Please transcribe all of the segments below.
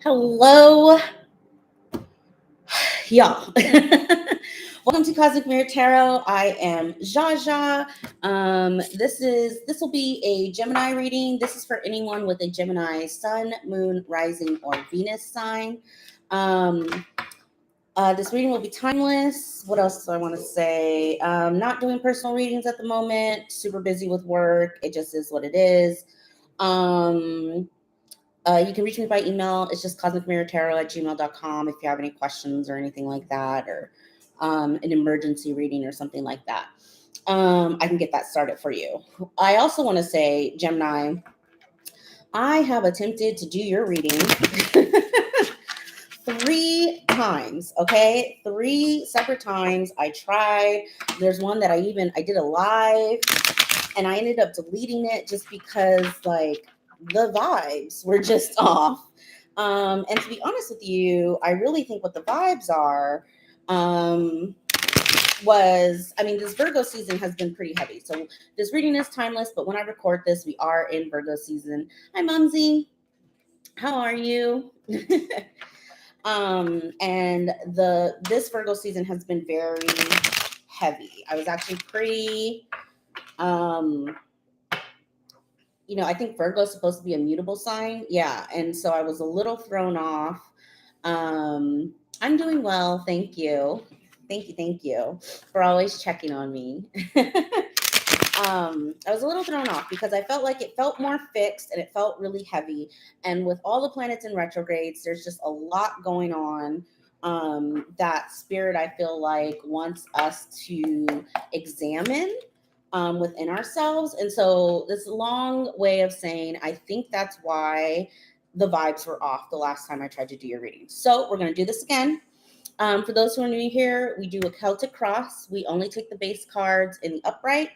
Hello, y'all. Welcome to Cosmic Mirror Tarot. I am Jaja. This will be a Gemini reading. This is for anyone with a Gemini Sun, Moon, Rising, or Venus sign. Um, this reading will be timeless. What else do I want to say? Not doing personal readings at the moment. Super busy with work. It just is what it is. Um, you can reach me by email. It's just cosmicmirrortarot@gmail.com if you have any questions or anything like that, or an emergency reading or something like that. I can get that started for you. I also want to say, Gemini, I have attempted to do your reading 3 times, okay? 3 separate times. I tried. There's one that I did a live and I ended up deleting it just because like the vibes were just off. And to be honest with you, I really think what the vibes are this Virgo season has been pretty heavy. So this reading is timeless, but when I record this, we are in Virgo season. Hi, Mumsy. How are you? And this Virgo season has been very heavy. I was actually pretty I think Virgo is supposed to be a mutable sign. Yeah. And so I was a little thrown off. I'm doing well. Thank you. Thank you for always checking on me. I was a little thrown off because I felt like it felt more fixed and it felt really heavy. And with all the planets in retrogrades, there's just a lot going on. That spirit, I feel like, wants us to examine within ourselves. And so this long way of saying, I think that's why the vibes were off the last time I tried to do your reading. So we're going to do this again. For those who are new here, we do a Celtic cross. We only take the base cards in the upright.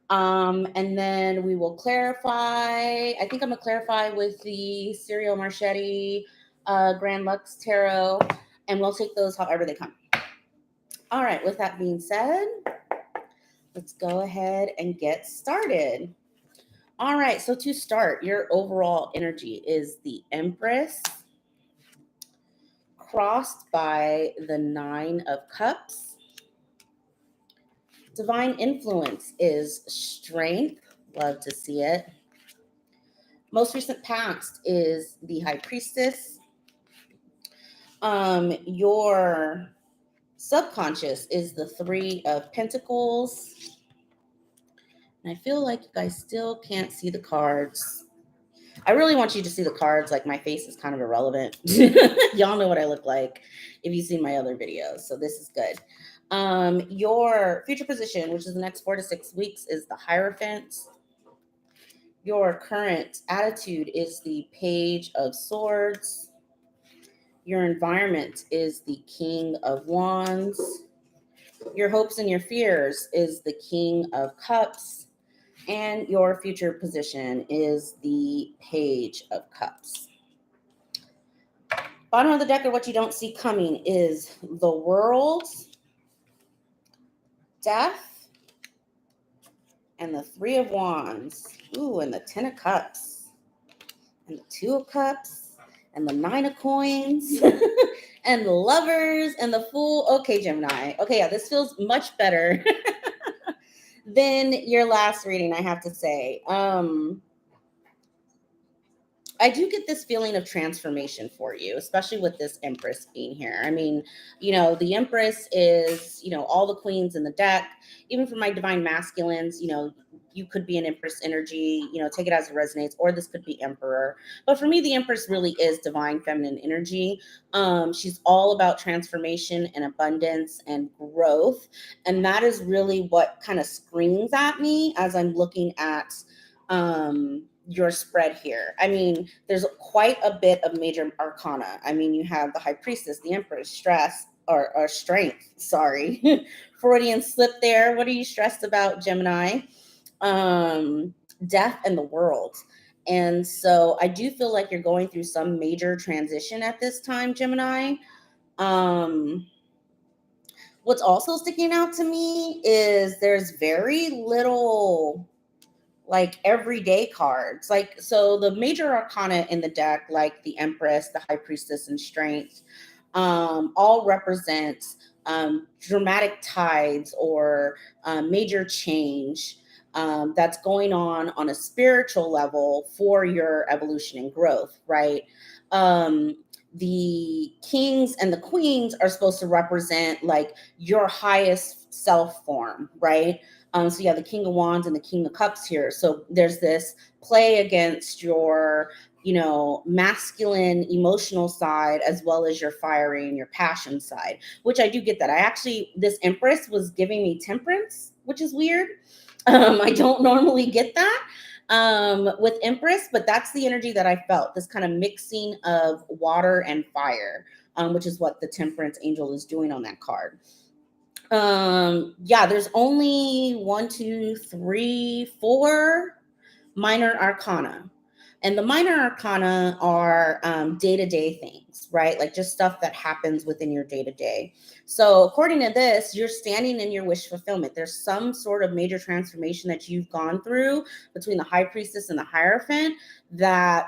And then we will clarify. I think I'm going to clarify with the Serial Marchetti Grand Lux Tarot, and we'll take those however they come. All right, with that being said, let's go ahead and get started. All right, so to start, your overall energy is the Empress crossed by the Nine of Cups. Divine influence is strength. Love to see it. Most recent past is the High Priestess. Your subconscious is the Three of Pentacles. And I feel like you guys still can't see the cards. I really want you to see the cards. Like, my face is kind of irrelevant. Y'all know what I look like if you've seen my other videos. So this is good. Your future position, which is the next 4 to 6 weeks, is the Hierophant. Your current attitude is the Page of Swords. Your environment is the King of Wands. Your hopes and your fears is the King of Cups. And your future position is the Page of Cups. Bottom of the deck, or what you don't see coming, is the World, Death, and the Three of Wands. Ooh, and the Ten of Cups, and the Two of Cups, and the Nine of Coins, and the Lovers, and the Fool. Okay, Gemini. Okay, yeah, this feels much better than your last reading, I have to say. I do get this feeling of transformation for you, especially with this Empress being here. I mean, the Empress is, all the queens in the deck. Even for my divine masculines, you could be an Empress energy, take it as it resonates, or this could be Emperor. But for me, the Empress really is divine feminine energy. She's all about transformation and abundance and growth. And that is really what kind of screams at me as I'm looking at your spread here. I mean, there's quite a bit of major arcana. I mean, you have the High Priestess, the Empress, stress or strength. Sorry, Freudian slip there. What are you stressed about, Gemini? Death and the World. And so I do feel like you're going through some major transition at this time, Gemini. What's also sticking out to me is there's very little like everyday cards. Like, so the major arcana in the deck, like the Empress, the High Priestess, and Strength, all represents dramatic tides or major change that's going on a spiritual level for your evolution and growth, right? Um, the kings and the queens are supposed to represent like your highest self form, right? So yeah, the King of Wands and the King of Cups here. So there's this play against your, masculine emotional side as well as your fiery and your passion side, which I do get that. I actually, this Empress was giving me temperance, which is weird. I don't normally get that with Empress, but that's the energy that I felt, this kind of mixing of water and fire, which is what the Temperance Angel is doing on that card. Yeah, there's only one, two, three, four minor arcana. And the minor arcana are day-to-day things, right? Like just stuff that happens within your day-to-day. So according to this, you're standing in your wish fulfillment. There's some sort of major transformation that you've gone through between the High Priestess and the Hierophant that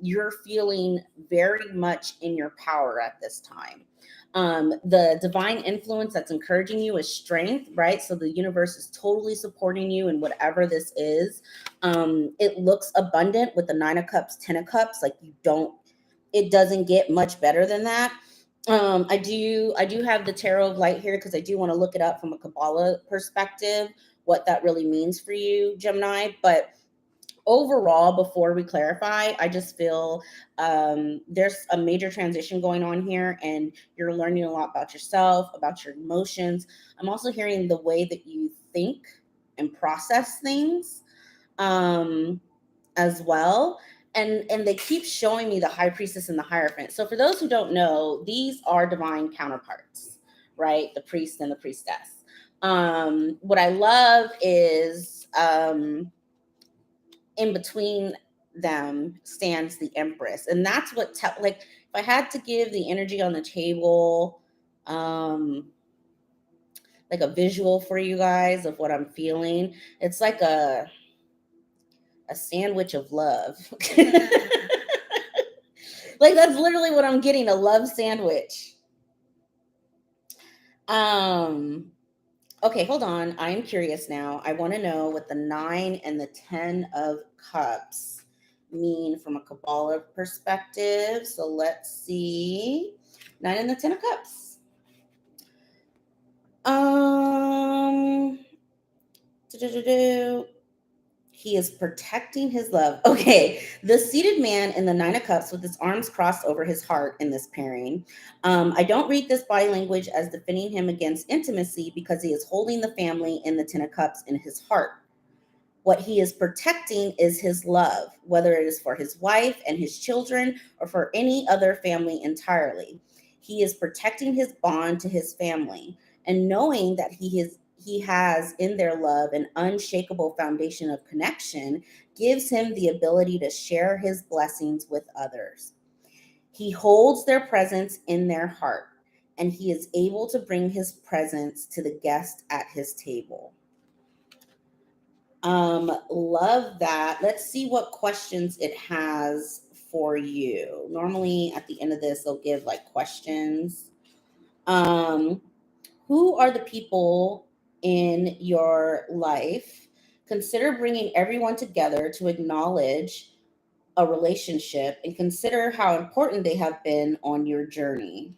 you're feeling very much in your power at this time. The divine influence that's encouraging you is Strength, right? So the universe is totally supporting you in whatever this is. It looks abundant with the Nine of Cups, Ten of Cups. Like it doesn't get much better than that. I do have the Tarot of Light here because I do want to look it up from a Kabbalah perspective, what that really means for you, Gemini. But overall, before we clarify, I just feel there's a major transition going on here, and you're learning a lot about yourself, about your emotions. I'm also hearing the way that you think and process things as well. And they keep showing me the High Priestess and the Hierophant. So for those who don't know, these are divine counterparts, right? The priest and the priestess. What I love is in between them stands the Empress, and that's what like if I had to give the energy on the table, like a visual for you guys of what I'm feeling, it's like a sandwich of love. Like that's literally what I'm getting, a love sandwich. Okay, hold on. I am curious now. I want to know what the 9 and the 10 of Cups mean from a Kabbalah perspective. So let's see. 9 and the 10 of Cups. He is protecting his love. Okay, the seated man in the 9 of Cups with his arms crossed over his heart in this pairing. I don't read this body language as defending him against intimacy because he is holding the family in the 10 of Cups in his heart. What he is protecting is his love, whether it is for his wife and his children or for any other family entirely. He is protecting his bond to his family and knowing that he has in their love an unshakable foundation of connection gives him the ability to share his blessings with others. He holds their presence in their heart, and he is able to bring his presence to the guest at his table. Love that. Let's see what questions it has for you. Normally at the end of this, they'll give like questions. Who are the people in your life? Consider bringing everyone together to acknowledge a relationship and consider how important they have been on your journey.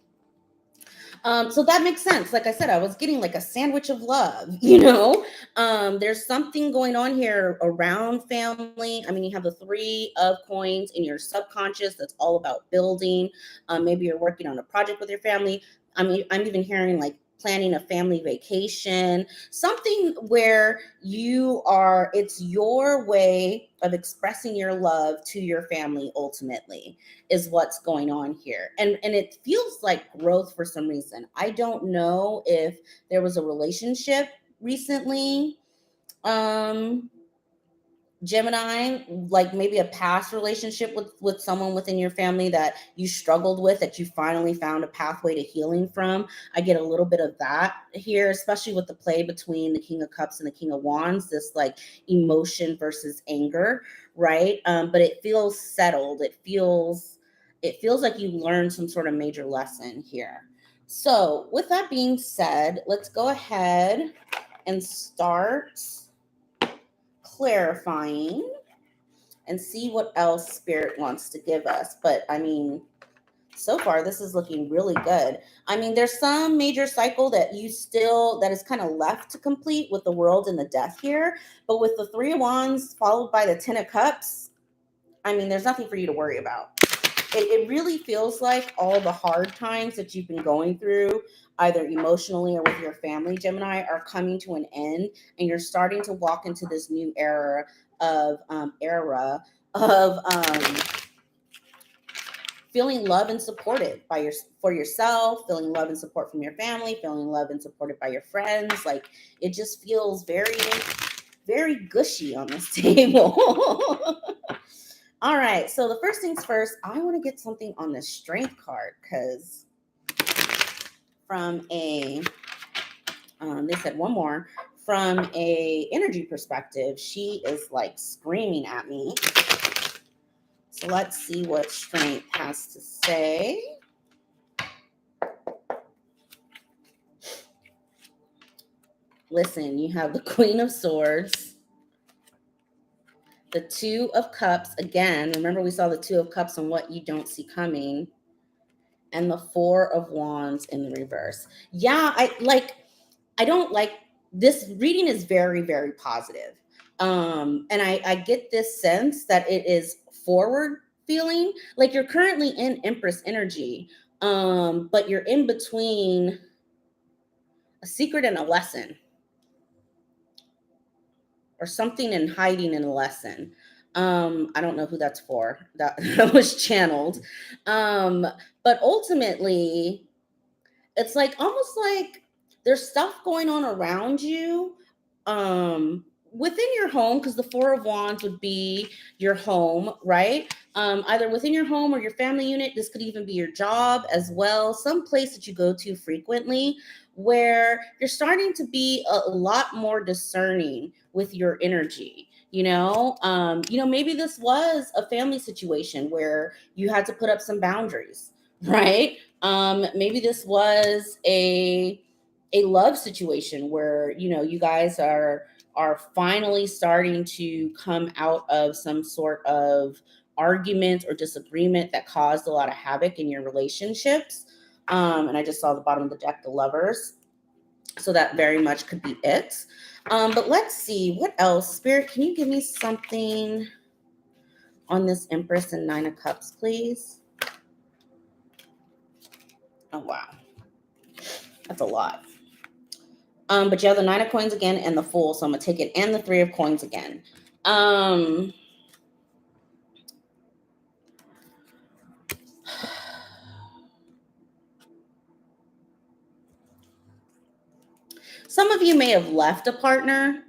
So that makes sense. Like I said, I was getting like a sandwich of love, There's something going on here around family. I mean, you have the 3 of coins in your subconscious that's all about building. Maybe you're working on a project with your family. I mean, I'm even hearing like planning a family vacation, something where it's your way of expressing your love to your family ultimately is what's going on here. And it feels like growth for some reason. I don't know if there was a relationship recently Gemini, like maybe a past relationship with someone within your family that you struggled with, that you finally found a pathway to healing from. I get a little bit of that here, especially with the play between the King of Cups and the King of Wands, this like emotion versus anger, right? But it feels settled. It feels like you learned some sort of major lesson here. So with that being said, let's go ahead and start clarifying and see what else Spirit wants to give us. But I mean, so far this is looking really good. I mean, there's some major cycle that is kind of left to complete with the World and the Death here, but with the Three of Wands followed by the Ten of Cups, I mean, there's nothing for you to worry about. It really feels like all the hard times that you've been going through, either emotionally or with your family, Gemini, are coming to an end, and you're starting to walk into this new era of feeling love and supported for yourself, feeling love and support from your family, feeling love and supported by your friends. Like, it just feels very, very gushy on this table. All right, so the first things first, I want to get something on the Strength card, because from a they said one more, from a energy perspective, she is like screaming at me. So let's see what Strength has to say. Listen, you have the Queen of Swords, the Two of Cups. Again, remember we saw the Two of Cups and what you don't see coming, and the Four of Wands in the reverse. Yeah, I don't like this reading is very, very positive. And I get this sense that it is forward feeling, like you're currently in Empress energy, but you're in between a secret and a lesson, or something in hiding in a lesson. I don't know who that's for. That was channeled. But ultimately, it's like almost like there's stuff going on around you, within your home, because the Four of Wands would be your home, right? Either within your home or your family unit. This could even be your job as well, some place that you go to frequently, where you're starting to be a lot more discerning with your energy. Maybe this was a family situation where you had to put up some boundaries, right? Maybe this was a love situation where you guys are finally starting to come out of some sort of argument or disagreement that caused a lot of havoc in your relationships. And I just saw the bottom of the deck, the Lovers. So that very much could be it. But let's see what else. Spirit, can you give me something on this Empress and Nine of Cups, please? Oh, wow. That's a lot. But you have the Nine of Coins again and the Fool, so I'm gonna take it, and the Three of Coins again. Some of you may have left a partner.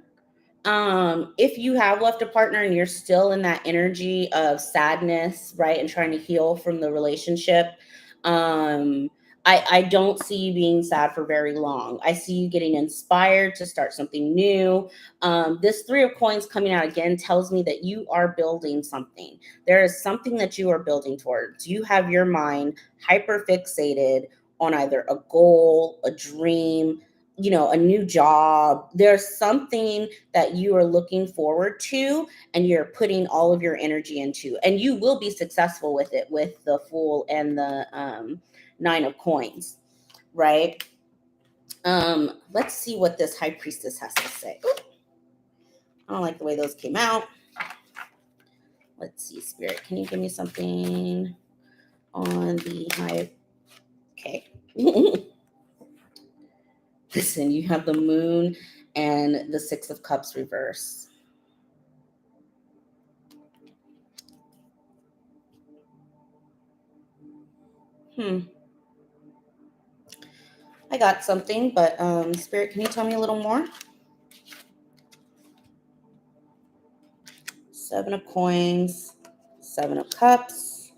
If you have left a partner and you're still in that energy of sadness, right, and trying to heal from the relationship, I don't see you being sad for very long. I see you getting inspired to start something new. This Three of Coins coming out again tells me that you are building something. There is something that you are building towards. You have your mind hyper fixated on either a goal, a dream, a new job. There's something that you are looking forward to and you're putting all of your energy into, and you will be successful with it, with the Fool and the Nine of Coins, right? Let's see what this High Priestess has to say. Ooh, I don't like the way those came out. Let's see, Spirit, can you give me something on the High? Okay. Listen, you have the Moon and the Six of Cups reverse. I got something, but Spirit, can you tell me a little more? Seven of Coins, Seven of Cups.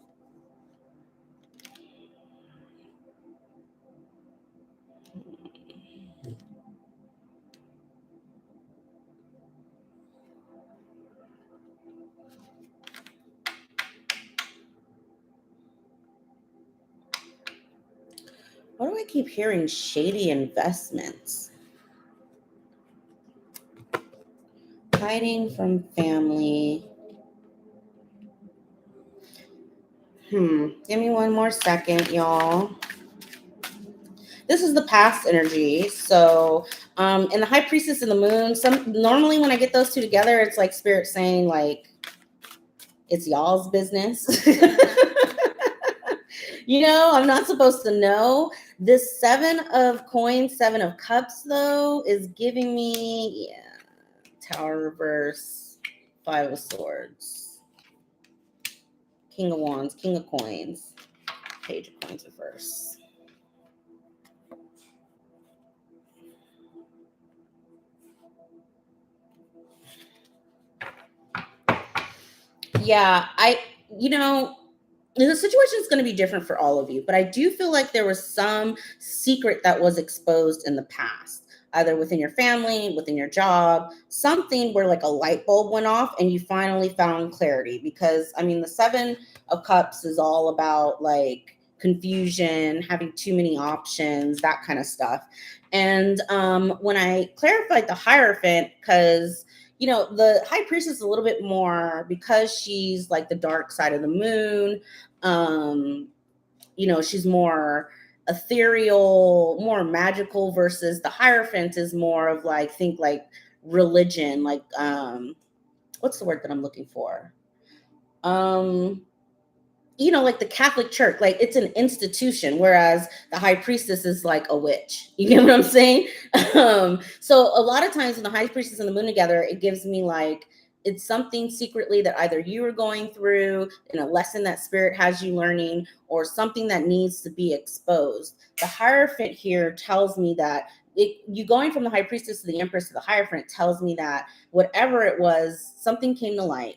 Why do I keep hearing shady investments? Hiding from family. Give me one more second, y'all. This is the past energy. So, and the High Priestess and the Moon. Normally when I get those two together, it's like Spirit saying like it's y'all's business. I'm not supposed to know. This Seven of Coins, Seven of Cups, though, is giving me Tower reverse, Five of Swords, King of Wands, King of Coins, Page of Coins reverse. Yeah, the situation is going to be different for all of you, but I do feel like there was some secret that was exposed in the past, either within your family, within your job, something where like a light bulb went off and you finally found clarity. Because the Seven of Cups is all about like confusion, having too many options, that kind of stuff. And when I clarified the Hierophant, because the High Priestess is a little bit more, because she's like the dark side of the moon. She's more ethereal, more magical, versus the Hierophant is more of like, think like religion, like what's the word that I'm looking for? Like the Catholic Church, like it's an institution, whereas the High Priestess is like a witch. You get what I'm saying? So a lot of times when the High Priestess and the Moon together, it gives me like it's something secretly that either you are going through in a lesson that Spirit has you learning, or something that needs to be exposed. The Hierophant here tells me that you going from the High Priestess to the Empress to the Hierophant tells me that whatever it was, something came to light,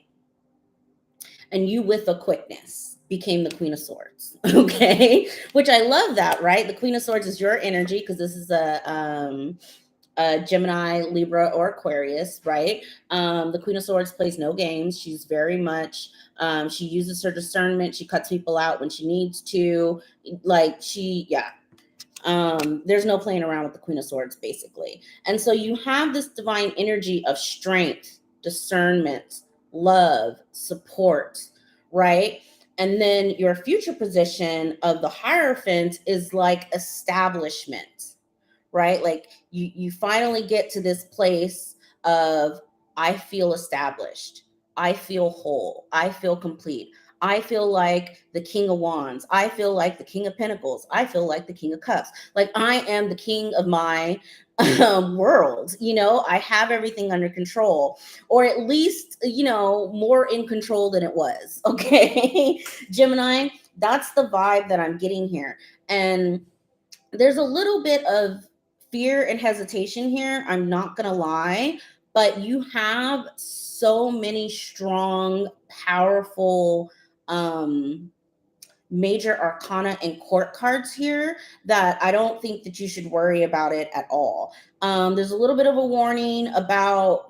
and you with a quickness became the Queen of Swords. Okay. Which I love that, right? The Queen of Swords is your energy, because this is a Gemini, Libra, or Aquarius, right? The Queen of Swords plays no games. She's very much, she uses her discernment. She cuts people out when she needs to. There's no playing around with the Queen of Swords, basically. And so you have this divine energy of strength, discernment, love, support, right? And then your future position of the Hierophant is like establishment, right? Like you finally get to this place of, I feel established, I feel whole, I feel complete, I feel like the King of Wands, I feel like the King of Pentacles, I feel like the King of Cups. Like I am the king of my world. I have everything under control, or at least more in control than it was. Okay. Gemini, that's the vibe that I'm getting here. And there's a little bit of fear and hesitation here, I'm not gonna lie, but you have so many strong, powerful major arcana and court cards here that I don't think that you should worry about it at all. There's a little bit of a warning about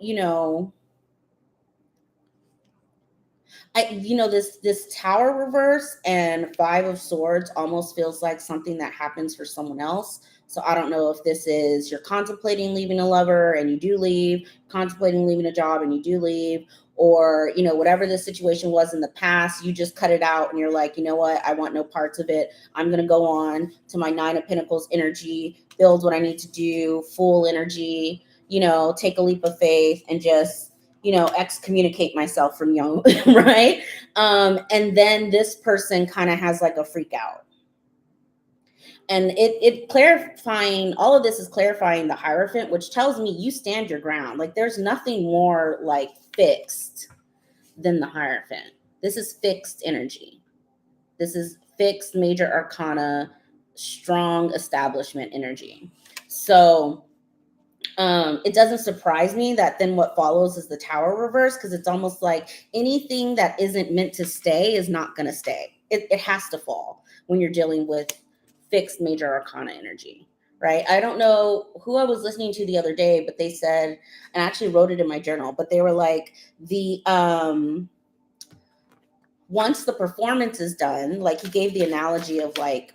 this Tower reverse and Five of Swords almost feels like something that happens for someone else. So I don't know if this is you're contemplating leaving a lover and you do leave, contemplating leaving a job and you do leave, or whatever the situation was in the past, you just cut it out and you're like, you know what, I want no parts of it. I'm going to go on to my Nine of Pentacles energy, build what I need to do, full energy, take a leap of faith and just excommunicate myself from young, right? And then this person kind of has like a freak out. And it clarifying, all of this is clarifying the Hierophant, which tells me you stand your ground. Like there's nothing more like fixed than the Hierophant. This is fixed energy. This is fixed major arcana, strong establishment energy. So It doesn't surprise me that then what follows is the Tower reverse, because it's almost like anything that isn't meant to stay is not going to stay. It has to fall when you're dealing with fixed major arcana energy, right? I don't know who I was listening to the other day, but they said, and I actually wrote it in my journal, but they were like, the once the performance is done, like he gave the analogy of like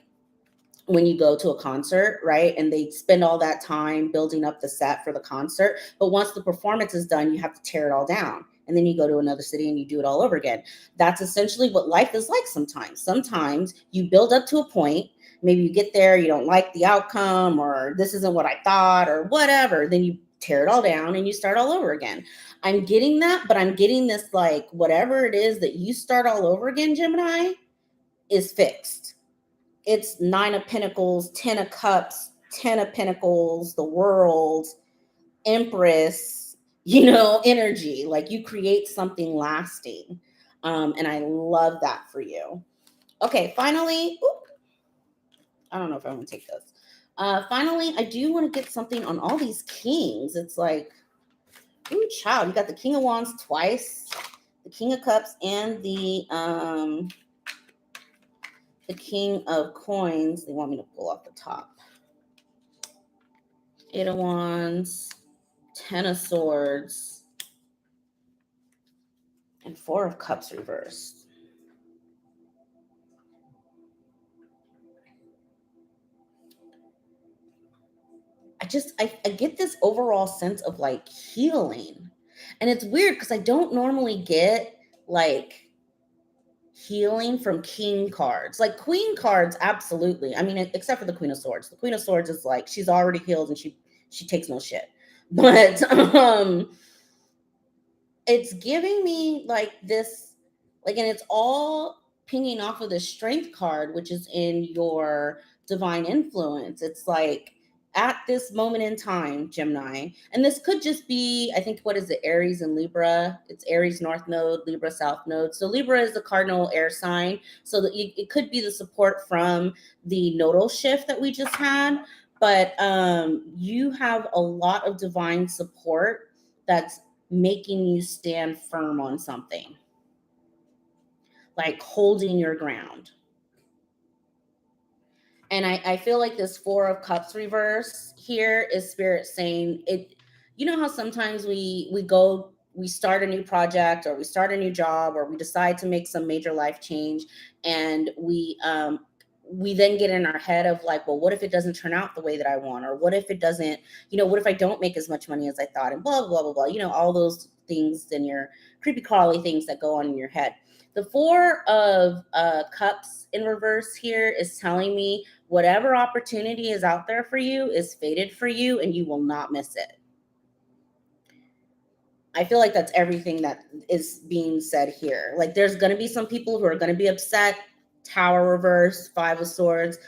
when you go to a concert, right? And they spend all that time building up the set for the concert. But once the performance is done, you have to tear it all down. And then you go to another city and you do it all over again. That's essentially what life is like sometimes. Sometimes you build up to a point. Maybe you get there, you don't like the outcome, or this isn't what I thought, or whatever. Then you tear it all down and you start all over again. I'm getting that, but I'm getting this like whatever it is that you start all over again, Gemini, is fixed. It's 9 of Pentacles, 10 of Cups, 10 of Pentacles, the World, Empress, energy. Like you create something lasting. And I love that for you. Okay, finally, I don't know if I want to take this. Finally, I do want to get something on all these kings. It's like, ooh, child, you got the King of Wands twice, the King of Cups, and the King of Coins. They want me to pull off the top. 8 of Wands, 10 of Swords, and 4 of Cups reversed. I get this overall sense of like healing. And it's weird because I don't normally get like healing from king cards. Like queen cards, absolutely. I mean, except for the Queen of Swords. The Queen of Swords is like she's already healed and she takes no shit. But it's giving me like this, like, and it's all pinging off of the Strength card, which is in your divine influence. It's like at this moment in time, Gemini, and this could just be, I think, what is it, Aries and Libra? It's Aries North Node, Libra South Node. So Libra is the cardinal air sign. So that it could be the support from the nodal shift that we just had. But you have a lot of divine support that's making you stand firm on something, like holding your ground. And I feel like this 4 of Cups reverse here is Spirit saying it. You know how sometimes we start a new project, or we start a new job, or we decide to make some major life change, and we then get in our head of like, well, what if it doesn't turn out the way that I want? Or what if it doesn't, what if I don't make as much money as I thought? And blah, blah, blah, blah, all those things and your creepy crawly things that go on in your head. The 4 of Cups in reverse here is telling me whatever opportunity is out there for you is fated for you and you will not miss it. I feel like that's everything that is being said here. Like there's going to be some people who are going to be upset. Tower reverse, 5 of Swords.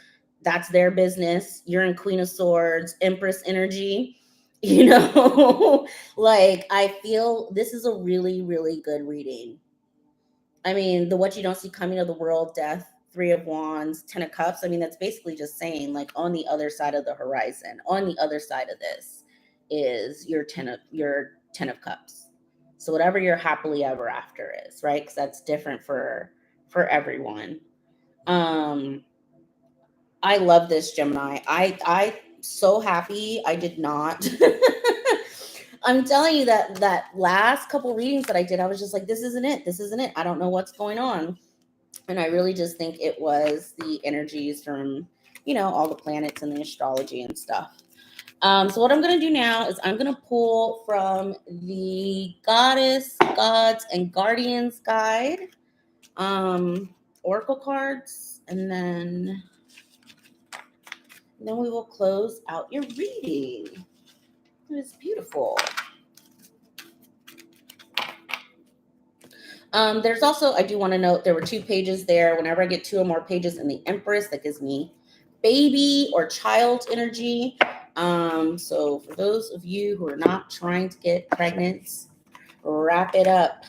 That's their business. You're in Queen of Swords, Empress energy. Like I feel this is a really, really good reading. I mean, the what you don't see coming of the world, death, 3 of Wands, 10 of Cups. I mean, that's basically just saying like on the other side of the horizon, on the other side of this is your 10 of Cups. So whatever your happily ever after is, right? Because that's different for everyone. I love this, Gemini. I so happy I did not. I'm telling you that last couple readings that I did, I was just like, this isn't it. This isn't it. I don't know what's going on. And I really just think it was the energies from, all the planets and the astrology and stuff. So what I'm going to do now is I'm going to pull from the Goddess, Gods, and Guardians Guide, oracle cards, and then we will close out your reading. It is beautiful. There's also, I do want to note, there were 2 pages there. Whenever I get 2 or more pages in the Empress, that gives me baby or child energy. So for those of you who are not trying to get pregnant, wrap it up.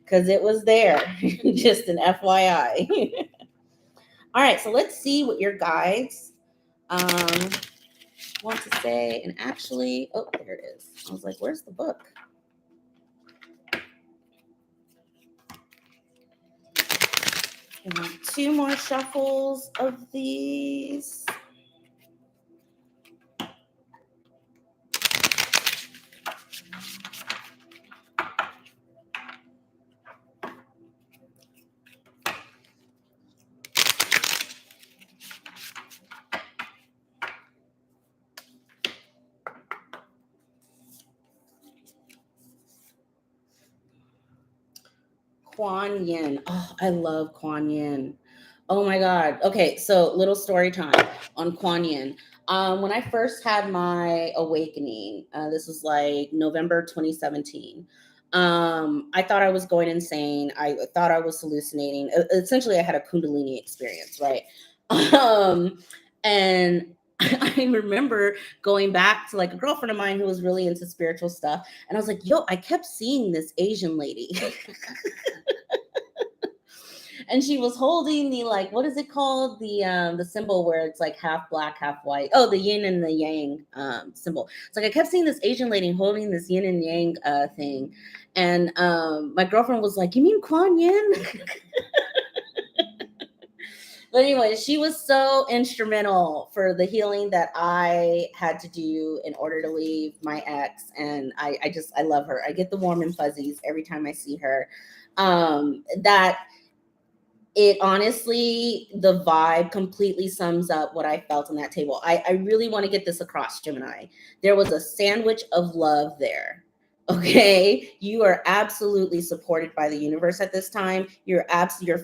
Because it was there. Just an FYI. All right, so let's see what your guides want to say, and actually, oh, there it is. I was like, where's the book? I want 2 more shuffles of these. Kuan Yin. Oh, I love Kuan Yin. Oh my God. Okay, so little story time on Kuan Yin. When I first had my awakening, this was like November 2017. I thought I was going insane. I thought I was hallucinating. Essentially, I had a Kundalini experience, right? Um, and I remember going back to like a girlfriend of mine who was really into spiritual stuff, and I was like, "Yo, I kept seeing this Asian lady." And she was holding the, like, what is it called, the symbol where it's like half black half white, oh, the yin and the yang symbol. It's like I kept seeing this Asian lady holding this yin and yang thing, and my girlfriend was like, you mean Kuan Yin? But anyway, she was so instrumental for the healing that I had to do in order to leave my ex. And I love her. I get the warm and fuzzies every time I see her. That it honestly, the vibe completely sums up what I felt on that table. I really want to get this across, Gemini. There was a sandwich of love there. Okay, you are absolutely supported by the universe at this time. Your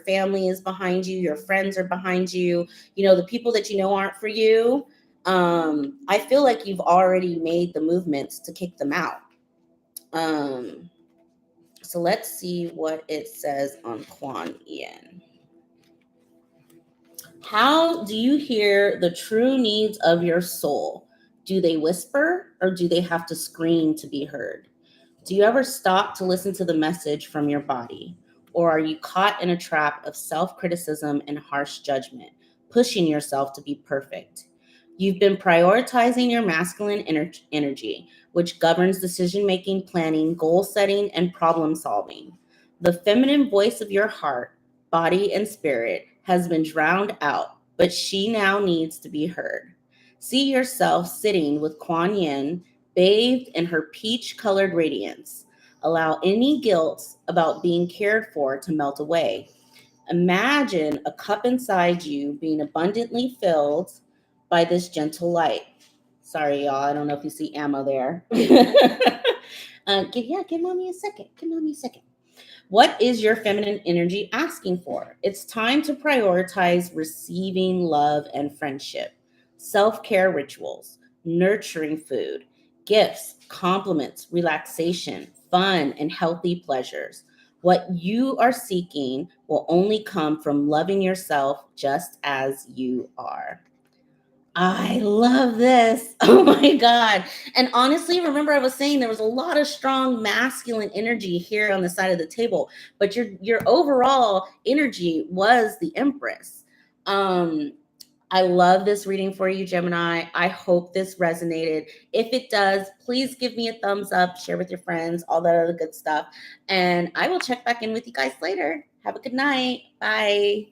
family is behind you, your friends are behind you. You know, the people that you know aren't for you. I feel like you've already made the movements to kick them out. Um, so let's see what it says on Kuan Yin. How do you hear the true needs of your soul? Do they whisper or do they have to scream to be heard? Do you ever stop to listen to the message from your body? Or are you caught in a trap of self criticism and harsh judgment, pushing yourself to be perfect? You've been prioritizing your masculine energy, which governs decision making, planning, goal setting, and problem solving. The feminine voice of your heart, body, and spirit has been drowned out, but she now needs to be heard. See yourself sitting with Kuan Yin, bathed in her peach colored radiance. Allow any guilt about being cared for to melt away. Imagine a cup inside you being abundantly filled by this gentle light. Sorry, y'all. I don't know if you see ammo there. Give mommy a second. Give mommy a second. What is your feminine energy asking for? It's time to prioritize receiving love and friendship, self care rituals, nurturing food, gifts, compliments, relaxation, fun, and healthy pleasures. What you are seeking will only come from loving yourself just as you are. I love this. Oh my God. And honestly, remember I was saying there was a lot of strong masculine energy here on the side of the table, but your overall energy was the Empress. Um I love this reading for you, Gemini. I hope this resonated. If it does, please give me a thumbs up, share with your friends, all that other good stuff. And I will check back in with you guys later. Have a good night. Bye.